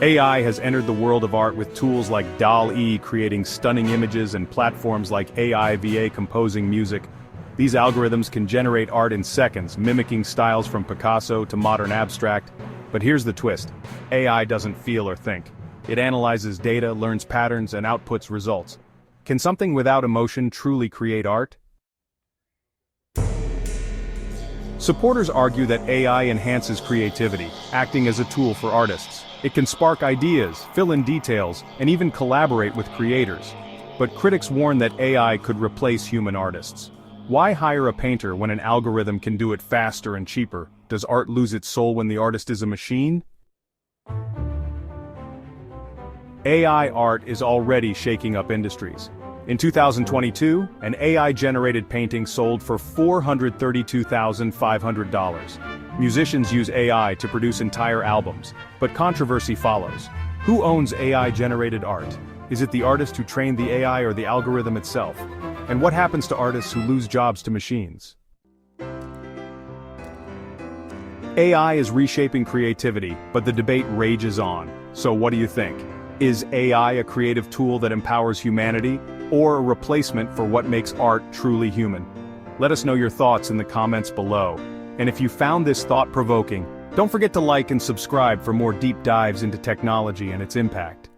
AI has entered the world of art with tools like DALL-E creating stunning images and platforms like AI/VA composing music. These algorithms can generate art in seconds, mimicking styles from Picasso to modern abstract. But here's the twist: AI doesn't feel or think. It analyzes data, learns patterns, and outputs results. Can something without emotion truly create art? Supporters argue that AI enhances creativity, acting as a tool for artists. It can spark ideas, fill in details, and even collaborate with creators. But critics warn that AI could replace human artists. Why hire a painter when an algorithm can do it faster and cheaper? Does art lose its soul when the artist is a machine? AI art is already shaking up industries. In 2022, an AI-generated painting sold for $432,500. Musicians use AI to produce entire albums, but controversy follows. Who owns AI-generated art? Is it the artist who trained the AI or the algorithm itself? And what happens to artists who lose jobs to machines? AI is reshaping creativity, but the debate rages on. So what do you think? Is AI a creative tool that empowers humanity, or a replacement for what makes art truly human? Let us know your thoughts in the comments below. And if you found this thought-provoking, don't forget to like and subscribe for more deep dives into technology and its impact.